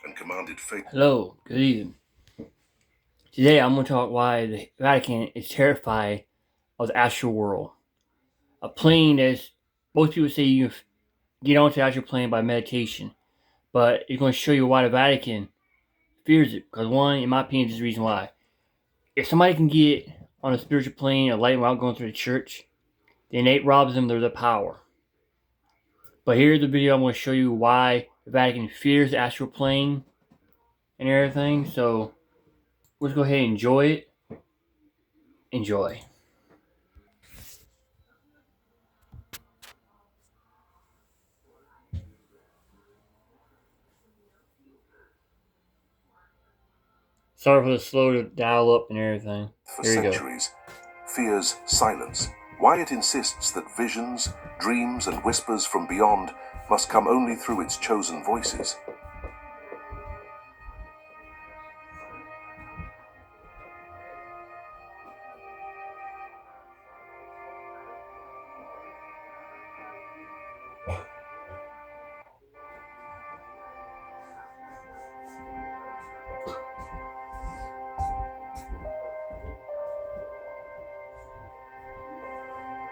and commanded faith. Hello, good evening. Today I'm going to talk why the Vatican is terrified of the astral world. A plane that's most people say you can get onto the astral plane by meditation, but it's going to show you why the Vatican fears it. Because one, in my opinion, is the reason why. If somebody can get on a spiritual plane or light without going through the church, then it robs them of their power. But here's the video I'm going to show you why the Vatican fears the astral plane and everything. So let's go ahead and enjoy it. Enjoy. Sorry for the slow to dial up and everything. For Here you go. centuries, fears silence. Why it insists that visions, dreams, and whispers from beyond must come only through its chosen voices.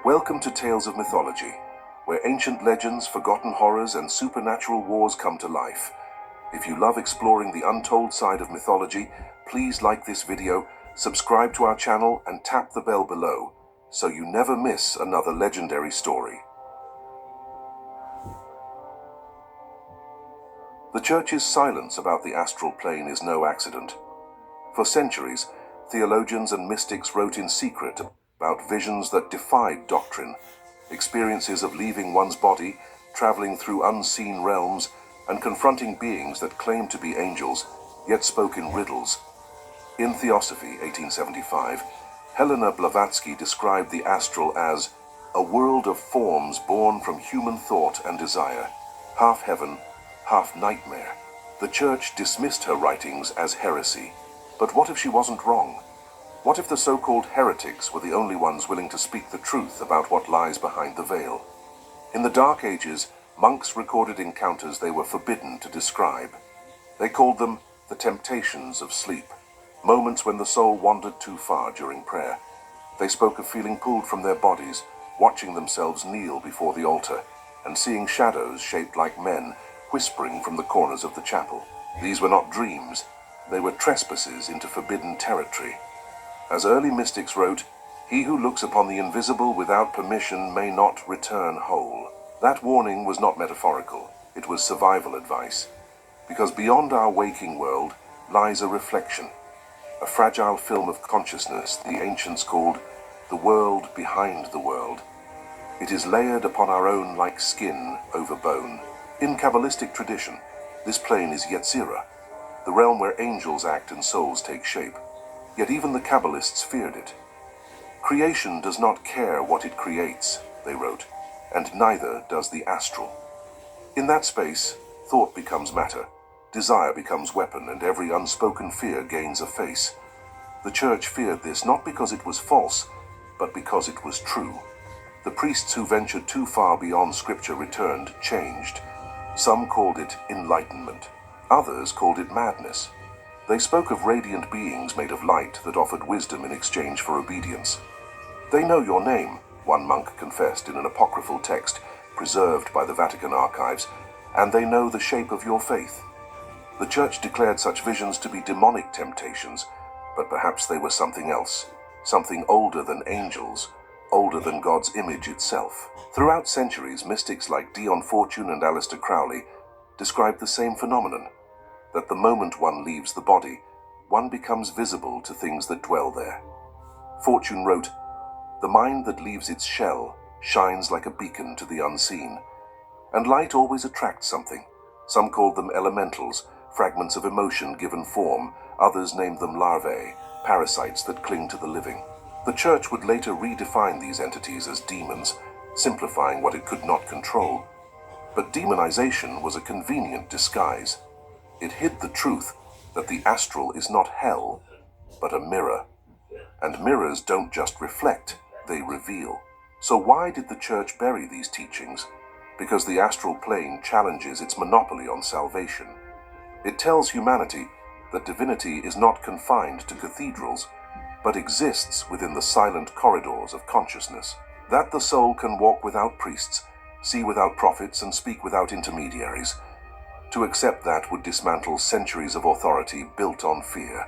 Welcome to Tales of Mythology, where ancient legends, forgotten horrors, and supernatural wars come to life. If you love exploring the untold side of mythology, please like this video, subscribe to our channel, and tap the bell below, so you never miss another legendary story. The Church's silence about the astral plane is no accident. For centuries, theologians and mystics wrote in secret about visions that defied doctrine, experiences of leaving one's body, traveling through unseen realms, and confronting beings that claimed to be angels, yet spoke in riddles. In Theosophy, 1875, Helena Blavatsky described the astral as a world of forms born from human thought and desire, half heaven, half nightmare. The Church dismissed her writings as heresy. But what if she wasn't wrong? What if the so-called heretics were the only ones willing to speak the truth about what lies behind the veil? In the Dark Ages, monks recorded encounters they were forbidden to describe. They called them the temptations of sleep, moments when the soul wandered too far during prayer. They spoke of feeling pulled from their bodies, watching themselves kneel before the altar, and seeing shadows shaped like men whispering from the corners of the chapel. These were not dreams. They were trespasses into forbidden territory. As early mystics wrote, "He who looks upon the invisible without permission may not return whole." That warning was not metaphorical, it was survival advice. Because beyond our waking world lies a reflection, a fragile film of consciousness the ancients called the world behind the world. It is layered upon our own like skin over bone. In Kabbalistic tradition, this plane is Yetzirah, the realm where angels act and souls take shape. Yet even the Kabbalists feared it. Creation does not care what it creates, they wrote, and neither does the astral. In that space, thought becomes matter, desire becomes weapon, and every unspoken fear gains a face. The Church feared this not because it was false, but because it was true. The priests who ventured too far beyond Scripture returned, changed. Some called it enlightenment. Others called it madness. They spoke of radiant beings made of light that offered wisdom in exchange for obedience. "They know your name," one monk confessed in an apocryphal text preserved by the Vatican archives, "and they know the shape of your faith." The Church declared such visions to be demonic temptations, but perhaps they were something else, something older than angels, older than God's image itself. Throughout centuries, mystics like Dion Fortune and Aleister Crowley described the same phenomenon, that the moment one leaves the body, one becomes visible to things that dwell there. Fortune wrote, "The mind that leaves its shell shines like a beacon to the unseen." And light always attracts something. Some called them elementals, fragments of emotion given form. Others named them larvae, parasites that cling to the living. The Church would later redefine these entities as demons, simplifying what it could not control. But demonization was a convenient disguise. It hid the truth that the astral is not hell, but a mirror. And mirrors don't just reflect, they reveal. So why did the Church bury these teachings? Because the astral plane challenges its monopoly on salvation. It tells humanity that divinity is not confined to cathedrals, but exists within the silent corridors of consciousness. That the soul can walk without priests, see without prophets, and speak without intermediaries. To accept that would dismantle centuries of authority built on fear.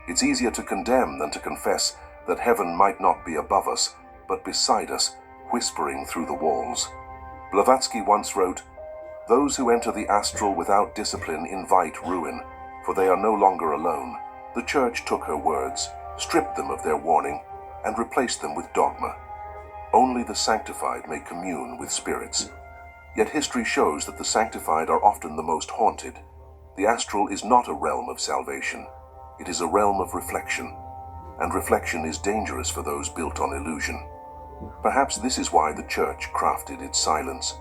It's easier to condemn than to confess that heaven might not be above us, but beside us, whispering through the walls. Blavatsky once wrote, "Those who enter the astral without discipline invite ruin, for they are no longer alone." The Church took her words, stripped them of their warning, and replaced them with dogma. Only the sanctified may commune with spirits. Yet history shows that the sanctified are often the most haunted. The astral is not a realm of salvation. It is a realm of reflection, and reflection is dangerous for those built on illusion. Perhaps this is why the Church crafted its silence.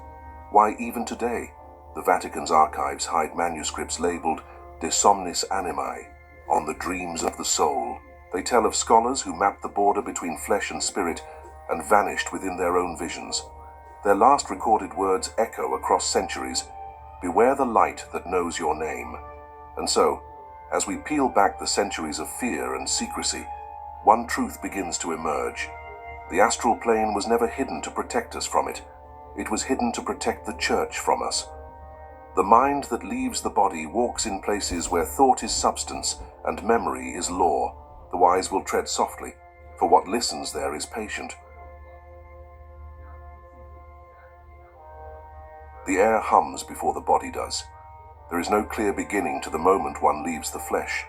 Why even today, the Vatican's archives hide manuscripts labeled De Somnis Animae, on the dreams of the soul. They tell of scholars who mapped the border between flesh and spirit and vanished within their own visions. Their last recorded words echo across centuries, "Beware the light that knows your name." And so, as we peel back the centuries of fear and secrecy, one truth begins to emerge. The astral plane was never hidden to protect us from it. It was hidden to protect the Church from us. The mind that leaves the body walks in places where thought is substance and memory is law. The wise will tread softly, for what listens there is patient. The air hums before the body does. There is no clear beginning to the moment one leaves the flesh.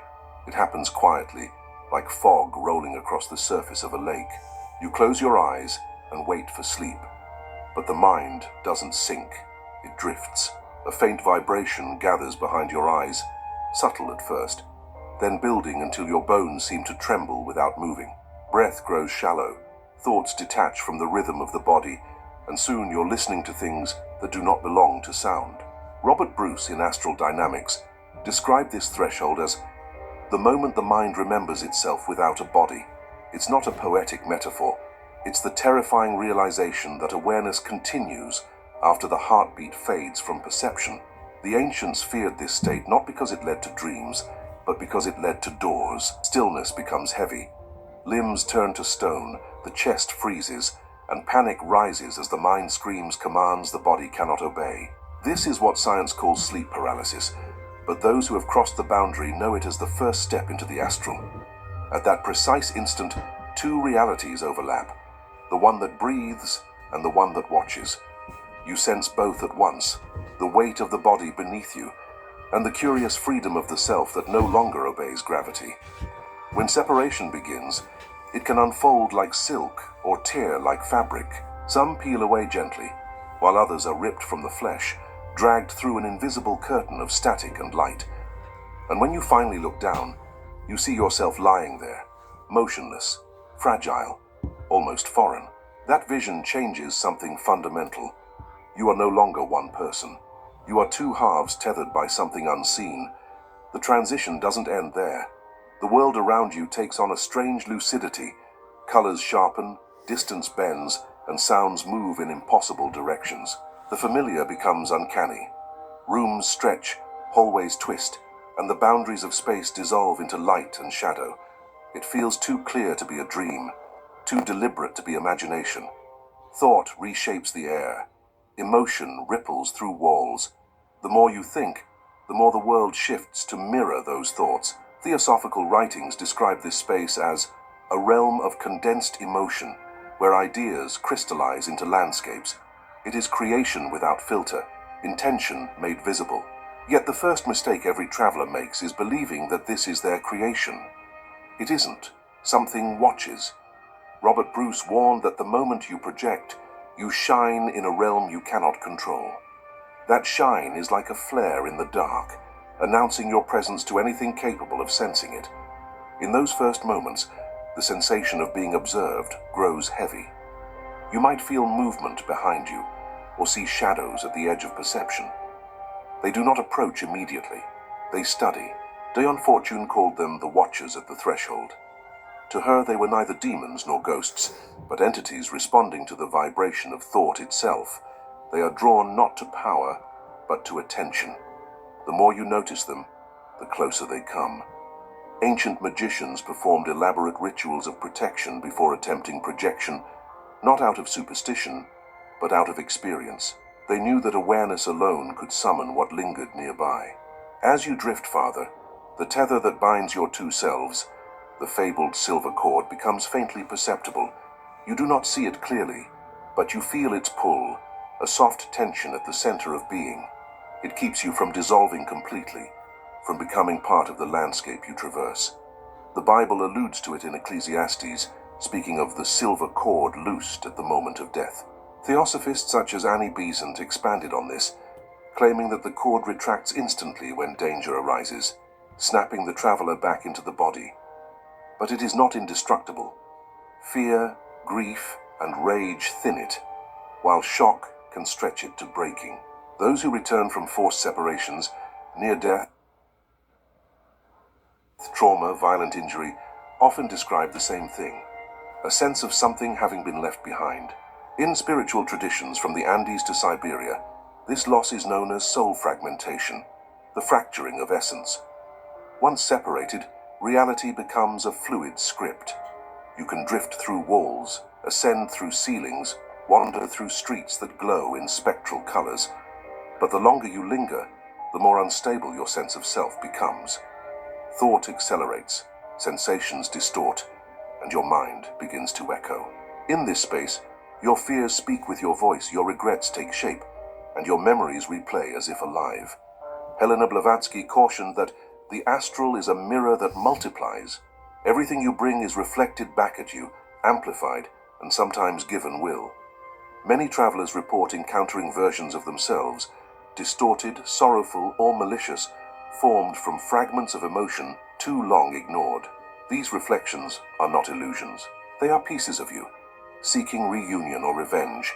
It happens quietly, like fog rolling across the surface of a lake. You close your eyes and wait for sleep. But the mind doesn't sink, it drifts. A faint vibration gathers behind your eyes, subtle at first, then building until your bones seem to tremble without moving. Breath grows shallow, thoughts detach from the rhythm of the body, and soon you're listening to things that do not belong to sound. Robert Bruce, in Astral Dynamics, described this threshold as the moment the mind remembers itself without a body. It's not a poetic metaphor. It's the terrifying realization that awareness continues after the heartbeat fades from perception. The ancients feared this state not because it led to dreams, but because it led to doors. Stillness becomes heavy. Limbs turn to stone, the chest freezes, and panic rises as the mind screams commands the body cannot obey. This is what science calls sleep paralysis, but those who have crossed the boundary know it as the first step into the astral. At that precise instant, two realities overlap, the one that breathes and the one that watches. You sense both at once, the weight of the body beneath you, and the curious freedom of the self that no longer obeys gravity. When separation begins, it can unfold like silk or tear like fabric. Some peel away gently, while others are ripped from the flesh, dragged through an invisible curtain of static and light. And when you finally look down, you see yourself lying there, motionless, fragile, almost foreign. That vision changes something fundamental. You are no longer one person. You are two halves tethered by something unseen. The transition doesn't end there. The world around you takes on a strange lucidity. Colors sharpen, distance bends, and sounds move in impossible directions. The familiar becomes uncanny. Rooms stretch, hallways twist, and the boundaries of space dissolve into light and shadow. It feels too clear to be a dream, too deliberate to be imagination. Thought reshapes the air. Emotion ripples through walls. The more you think, the more the world shifts to mirror those thoughts. Theosophical writings describe this space as a realm of condensed emotion, where ideas crystallize into landscapes. It is creation without filter, intention made visible. Yet the first mistake every traveler makes is believing that this is their creation. It isn't. Something watches. Robert Bruce warned that the moment you project, you shine in a realm you cannot control. That shine is like a flare in the dark, announcing your presence to anything capable of sensing it. In those first moments, the sensation of being observed grows heavy. You might feel movement behind you, or see shadows at the edge of perception. They do not approach immediately. They study. Dion Fortune called them the watchers at the threshold. To her, they were neither demons nor ghosts, but entities responding to the vibration of thought itself. They are drawn not to power, but to attention. The more you notice them, the closer they come. Ancient magicians performed elaborate rituals of protection before attempting projection, not out of superstition, but out of experience. They knew that awareness alone could summon what lingered nearby. As you drift farther, the tether that binds your two selves, the fabled silver cord, becomes faintly perceptible. You do not see it clearly, but you feel its pull, a soft tension at the center of being. It keeps you from dissolving completely, from becoming part of the landscape you traverse. The Bible alludes to it in Ecclesiastes, speaking of the silver cord loosed at the moment of death. Theosophists such as Annie Besant expanded on this, claiming that the cord retracts instantly when danger arises, snapping the traveler back into the body. But it is not indestructible. Fear, grief, and rage thin it, while shock can stretch it to breaking. Those who return from forced separations, near death, trauma, violent injury, often describe the same thing: a sense of something having been left behind. In spiritual traditions from the Andes to Siberia, this loss is known as soul fragmentation, the fracturing of essence. Once separated, reality becomes a fluid script. You can drift through walls, ascend through ceilings, wander through streets that glow in spectral colors. But the longer you linger, the more unstable your sense of self becomes. Thought accelerates, sensations distort, and your mind begins to echo. In this space, your fears speak with your voice, your regrets take shape, and your memories replay as if alive. Helena Blavatsky cautioned that the astral is a mirror that multiplies. Everything you bring is reflected back at you, amplified, and sometimes given will. Many travelers report encountering versions of themselves, distorted, sorrowful, or malicious, formed from fragments of emotion too long ignored. These reflections are not illusions. They are pieces of you, seeking reunion or revenge.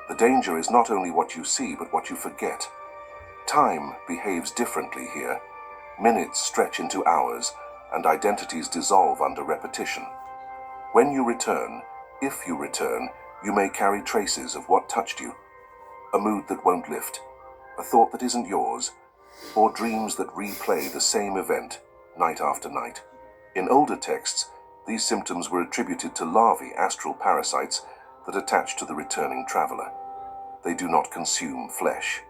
The danger is not only what you see, but what you forget. Time behaves differently here. Minutes stretch into hours, and identities dissolve under repetition. When you return, if you return, you may carry traces of what touched you. A mood that won't lift, a thought that isn't yours, or dreams that replay the same event night after night. In older texts, these symptoms were attributed to larvae, astral parasites, that attach to the returning traveler. They do not consume flesh.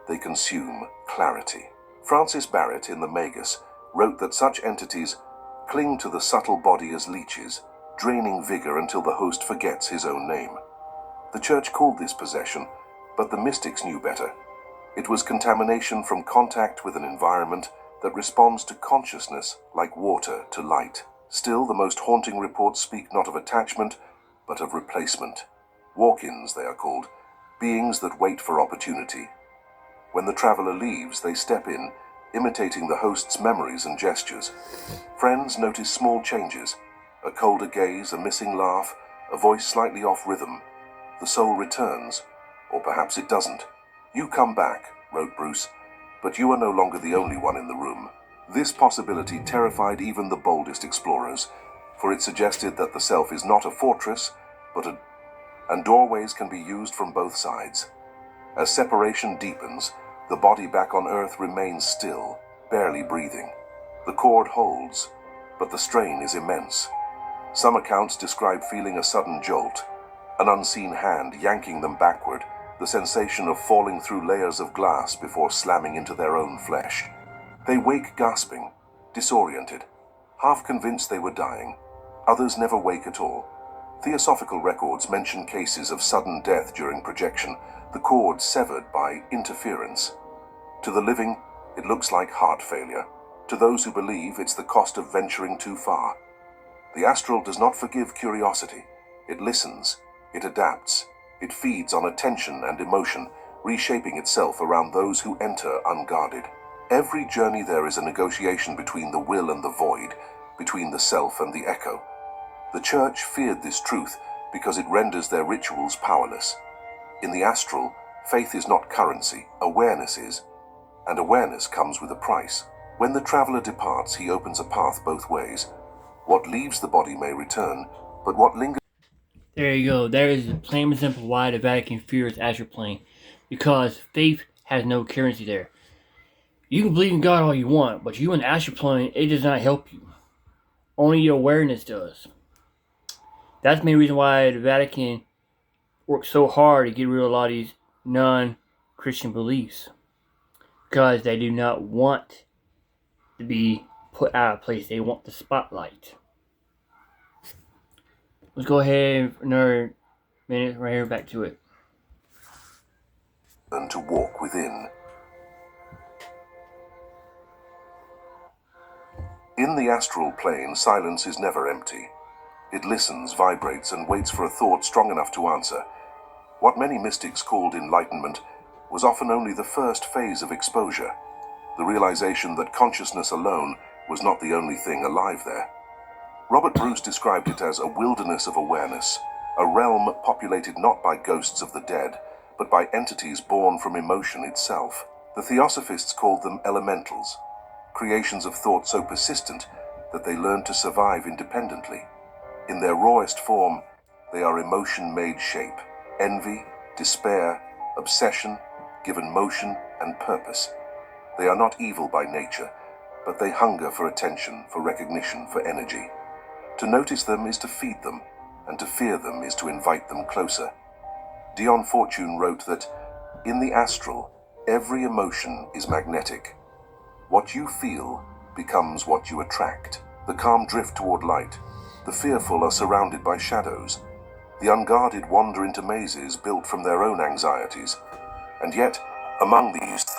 They consume clarity. Francis Barrett in the Magus wrote that such entities cling to the subtle body as leeches, draining vigor until the host forgets his own name. The church called this possession, but the mystics knew better. It was contamination from contact with an environment that responds to consciousness like water to light. Still, the most haunting reports speak not of attachment, but of replacement. Walk-ins, they are called, beings that wait for opportunity. When the traveler leaves, they step in, imitating the host's memories and gestures. Friends notice small changes: a colder gaze, a missing laugh, a voice slightly off rhythm. The soul returns, or perhaps it doesn't. "You come back," wrote Bruce, "but you are no longer the only one in the room." This possibility terrified even the boldest explorers, for it suggested that the self is not a fortress, and doorways can be used from both sides. As separation deepens, the body back on Earth remains still, barely breathing. The cord holds, but the strain is immense. Some accounts describe feeling a sudden jolt, an unseen hand yanking them backward, the sensation of falling through layers of glass before slamming into their own flesh. They wake gasping, disoriented, half convinced they were dying. Others never wake at all. Theosophical records mention cases of sudden death during projection, the cord severed by interference. To the living, it looks like heart failure. To those who believe, it's the cost of venturing too far. The astral does not forgive curiosity. It listens, it adapts, it feeds on attention and emotion, reshaping itself around those who enter unguarded. Every journey there is a negotiation between the will and the void, between the self and the echo. The church feared this truth because it renders their rituals powerless. In the astral, faith is not currency, awareness is. And awareness comes with a price. When the traveler departs, he opens a path both ways. What leaves the body may return, but what lingers... There you go. There is the plain and simple why the Vatican fears astral plane. Because faith has no currency there. You can believe in God all you want, but you in the astral plane, it does not help you. Only your awareness does. That's the main reason why the Vatican works so hard to get rid of a lot of these non-Christian beliefs. Because they do not want to be put out of place. They want the spotlight. Let's go ahead another minute right here, back to it. And to walk within. In the astral plane, silence is never empty. It listens, vibrates, and waits for a thought strong enough to answer. What many mystics called enlightenment was often only the first phase of exposure, the realization that consciousness alone was not the only thing alive there. Robert Bruce described it as a wilderness of awareness, a realm populated not by ghosts of the dead, but by entities born from emotion itself. The Theosophists called them elementals, creations of thought so persistent that they learned to survive independently. In their rawest form, they are emotion made shape, envy, despair, obsession, given motion and purpose. They are not evil by nature, but they hunger for attention, for recognition, for energy. To notice them is to feed them, and to fear them is to invite them closer. Dion Fortune wrote that, in the astral, every emotion is magnetic. What you feel becomes what you attract. The calm drift toward light. The fearful are surrounded by shadows. The unguarded wander into mazes built from their own anxieties. And yet, among these thoughts,